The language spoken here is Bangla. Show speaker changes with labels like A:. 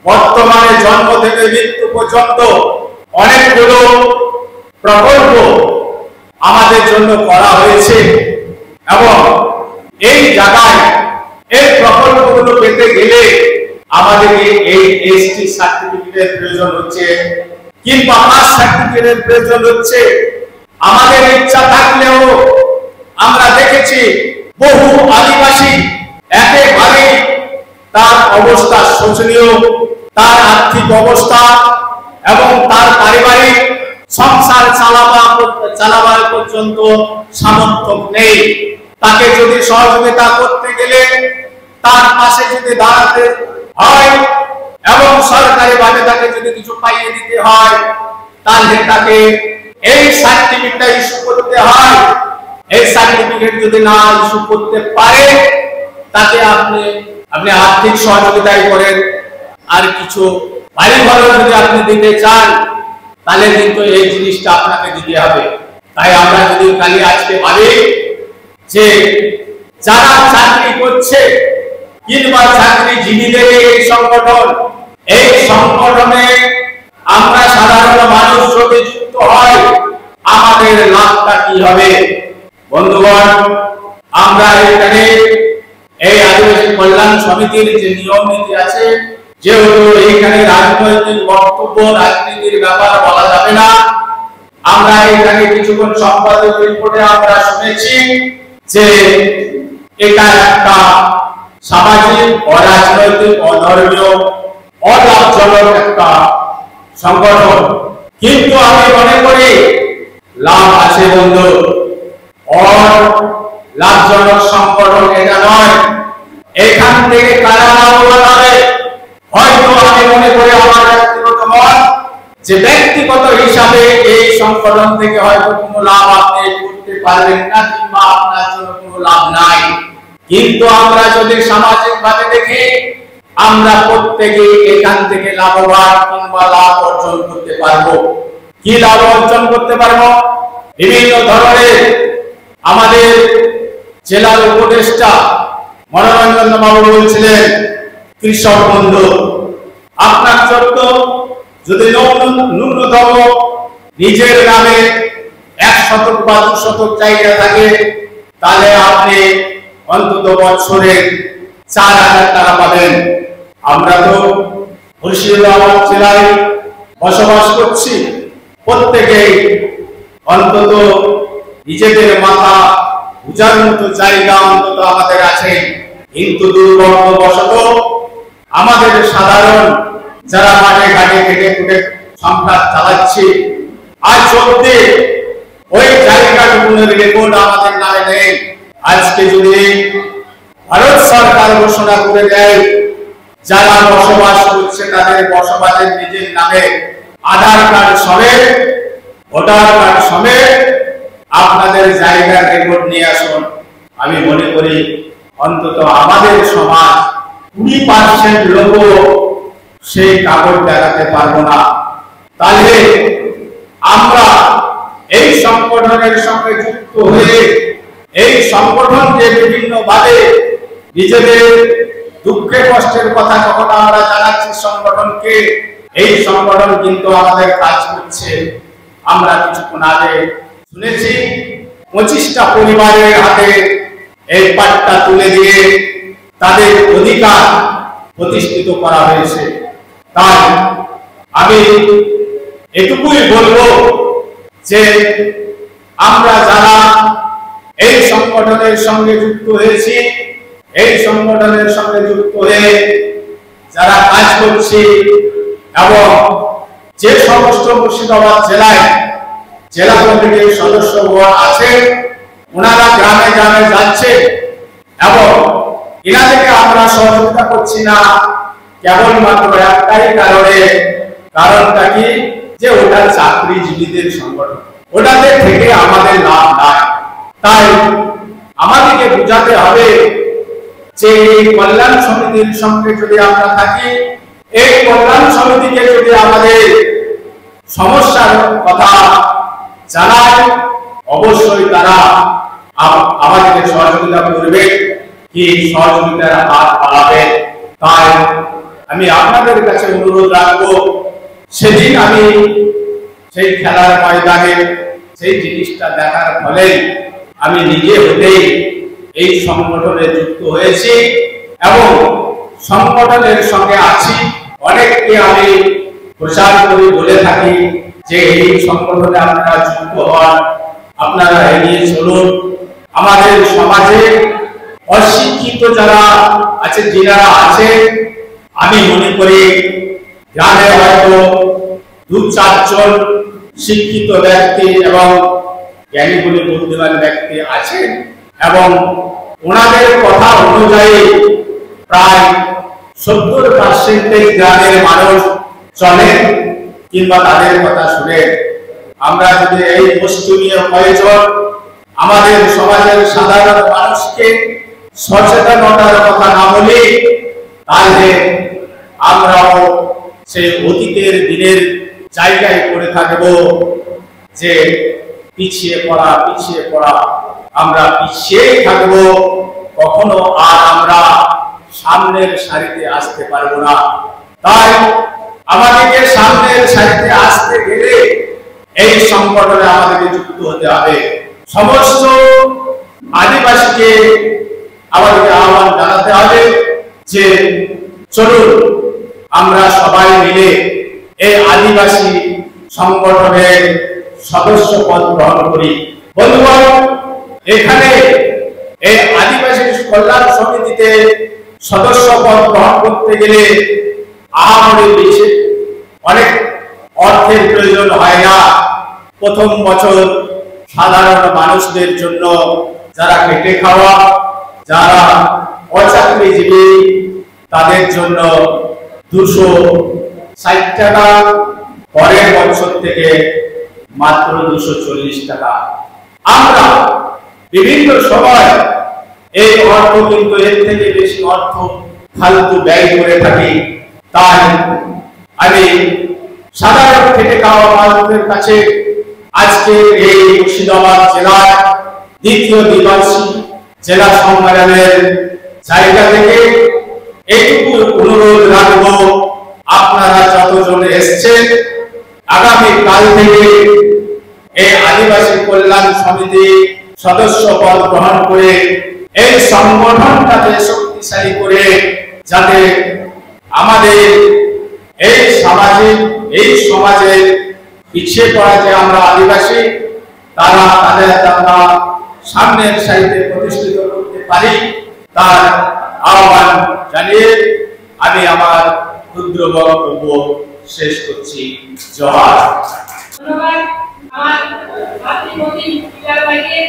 A: বর্তমানে জন্ম থেকে মৃত্যু পর্যন্ত অনেকগুলো প্রকল্প আমাদের জন্য করা হয়েছে এবং এই জায়গায় এই প্রকল্পগুলো পেতে গেলে আমাদেরকে এই এসটি সার্টিফিকেটের প্রয়োজন হচ্ছে কিংবা কাস্ট সার্টিফিকেটের প্রয়োজন হচ্ছে। আমাদের ইচ্ছা থাকলেও আমরা দেখেছি বহু আদিবাসী একেবারে তার অবস্থা শোচনীয়, তার আর্থিক অবস্থা এবং তার পারিবারিক সংসার চালাবার পর্যন্ত সামর্থ্য নেই। তাকে যদি সহযোগিতা করতে গেলে তার পাশে যদি দাঁড়াতে হয় এবং সরকারিভাবে তাকে যদি কিছু পাইয়ে দিতে হয় তাহলে তাকে এই সার্টিফিকেটটা ইস্যু করতে হয়। এই সার্টিফিকেট যদি না ইস্যু করতে পারে তাকে আপনি আর্থিক সহযোগিতাই করেন আর কিছু বাড়ি ঘর যদি আপনি দিতে চান তাহলে কিন্তু এই জিনিসটা আপনাকে দিতে হবে। তাই আমরা যদি কালি আজকে ভাবি যে যারা চাকরি করছে কিংবা চাকরিজীবীদের এই সংগঠনে আমরা সাধারণ মানুষ যদি যুক্ত হয় আমাদের লাভটা কি হবে? বন্ধুগণ, আমরা এখানে এই আদিবাসী কল্যাণ সমিতির যে নিয়ম নীতি আছে, যেহেতু এইখানে রাজনৈতিক বক্তব্য রাজনীতির ব্যাপার বলা যাবে না, আমরা এখানে কিছুক্ষণ সম্পাদক রিপোর্টে আমরা শুনেছি যে এটা একটা সামাজিক অরাজনৈতিক অধর্মীয় অলাভজনক একটা সংগঠন, কিন্তু আমি মনে করি লাভ আছে বন্ধু। লাভজনক সংগঠন এটা নয়। এখান থেকে কারা লাভবান হবে? হয়তো আমি মনে করি আমার ব্যক্তিগত মত যে ব্যক্তিগত হিসাবে এই সংগঠন থেকে হয়তো কোনো লাভ আপনি করতে পারবেন না কিংবা আপনার জন্য কোনো লাভ নাই, কিন্তু আমরা যদি সামাজিকভাবে দেখি আমরা প্রত্যেকে এখান থেকে লাভবান কিংবা লাভ অর্জন করতে পারবো। কি লাভ অর্জন করতে পারবো? বিভিন্ন ধরনের আমাদের জেলার উপদেষ্টা মনোরঞ্জন বাবু বলছিলেন কৃষক বন্ধু, আপনার জন্য যদি ন্যূনতম নিজের নামে 1 শতক বা 2 শতক জায়গা থাকে তাহলে আপনি অন্তত বছরে 4000 টাকা পাবেন। আমরা তো মুর্শিদাবাদ জেলায় বসবাস করছি, প্রত্যেকেই অন্তত নিজেদের মাথা বুঝার মতো জায়গা অন্তত আমাদের আছে, কিন্তু দুর্ভাগ্যবশত আমাদের সাধারণ যারা মাঠে ঘাটে খেটে খুঁটে সংসার চালাচ্ছে আজ অব্দি ওই জায়গাটুকুনের রেকর্ড আমাদের নামে নেই। আজকে যদি ভারত সরকার ঘোষণা করে দেয় যারা বসবাস করছে তাদের বসবাসের নিজের নামে আধার কার্ড সমেত ভোটার কার্ড সমেত আপনাদের জায়গার রেকর্ড নিয়ে আসুন, আমি মনে করি অন্তত আমাদের সমাজ 20% লোক সেই কাগজ দেখাতে পারবো না। তাহলে আমরা এই সংগঠনের সঙ্গে যুক্ত হয়ে এই সংগঠন যে বিভিন্ন ভাবে নিজেদের দুঃখে কষ্টের কথা যখন আমরা জানাচ্ছি সংগঠনকে, এই সংগঠন কিন্তু আমাদের কাজ করছে। আমরা কিছুক্ষণ আগে শুনেছি 25টা পরিবারের হাতে এই পাট্টা তুলে দিয়ে তাদের অধিকার প্রতিষ্ঠিত করা হয়েছে। তাই আমি এটুকুই বলবো যে আমরা যারা এই সংগঠনের সঙ্গে যুক্ত হয়েছি, এই সংগঠনের সঙ্গে যুক্ত হয়ে যারা কাজ করছি এবং যে সমস্ত মুর্শিদাবাদ জেলায় জেলা কমিটির সদস্যগণ আছে ওনারা গ্রামে গ্রামে যাচ্ছে এবং এনাদেরকে আমরা সহযোগিতা করছি না কেবলমাত্র একটাই কারণটা কি যে ওটা চাকরিজীবীদের সংগঠন, ওটাতে থেকে আমাদের লাভ নাই। তাই আমাদেরকে বুঝাতে হবে যে এই কল্যাণ সমিতির সঙ্গে যদি আমরা থাকি, এই কল্যাণ সমিতিকে যদি আমাদের সমস্যার কথা জানায় অবশ্যই তারা আমাদেরকে সহযোগিতা করবে, কি সহযোগিতার হাত বাড়াবে। তাই আমি আপনাদের কাছে অনুরোধ রাখবো, সেদিন আমি সেই খেলার ময়দানে সেই জিনিসটা দেখার ফলে আমি নিজে হতেই এই সংগঠনে যুক্ত হয়েছি এবং সংগঠনের সঙ্গে আছি। অনেককে আমি প্রচার করি, বলে থাকি যে এই সংগঠনে আপনারা যুক্ত হন, আপনারা এগিয়ে চলুন। আমাদের সমাজে অশিক্ষিত যারা আছে, যারা আছে, আমি মনে করি গ্রামে হয়তো 2-4 জন শিক্ষিত ব্যক্তি এবং জ্ঞানী গুণী বুদ্ধিমান ব্যক্তি আছেন এবং ওনাদের কথা অনুযায়ী প্রায় 70% গ্রামের মানুষ চলে কিংবা তাদের কথা শুনে। আমরা যদি এই বস্তু নিয়ে কয়েকজন আমাদের সমাজের সাধারণ মানুষকে সচেতনতার কথা না বলি, তাহলে আমরাও সেই অতীতের দিনের জায়গায় পড়ে থাকব যে পিছিয়ে পড়া আমরা পিছিয়েই থাকব, কখনো আর আমরা সামনের সারিতে আসতে পারবো না। তাই আমাদেরকে সামনের সারিতে আসতে গেলে এই সংগঠনে আমাদেরকে যুক্ত হতে হবে। সমস্ত আদিবাসীকে আমাদেরকে আহ্বান জানাতে হবে যে চলুন আমরা সবাই মিলে এই আদিবাসী সংগঠনের সদস্য পদ গ্রহণ করি। বন্ধুগণ, এখানে এই আদিবাসী কল্যাণ সমিতিতে সদস্য পদ গ্রহণ করতে গেলে আমাদের দেশে অনেক অর্থের প্রয়োজন হয় না। প্রথম বছর সাধারণ মানুষদের জন্য, যারা খেটে খাওয়া, যারা অচাকরিজীবী, তাদের জন্য 260 টাকা, পরের বছর থেকে মাত্র 240 টাকা। আমরা বিভিন্ন সময় এই অর্থ কিন্তু এর থেকে বেশি অর্থ ফালতু ব্যয় করে থাকি। তাই আমি সাধারণ খেটে খাওয়া মানুষদের কাছে আজকে এই মুর্শিদাবাদ জেলার দ্বিতীয় দ্বিবার্ষিক জেলা সম্মেলনের জায়গা থেকে এইটুকু অনুরোধ রাখবো, আপনারা যতজন এসছেন আগামী কাল থেকে এই আদিবাসী কল্যাণ সমিতি সদস্য পদ গ্রহণ করে এই সংগঠনটাকে শক্তিশালী করে, যাতে আমাদের এই সমাজে পিছিয়ে পড়া যে আমরা আদিবাসী, তাদের আমরা সামনের সারিতে প্রতিষ্ঠিত করতে পারি, তার আহ্বান জানিয়ে আমি আমার ক্ষুদ্র বক্তব্য শেষ করছি। জয়।
B: ধন্যবাদ আমার মাতৃভূমি বিদ্যালয়কে।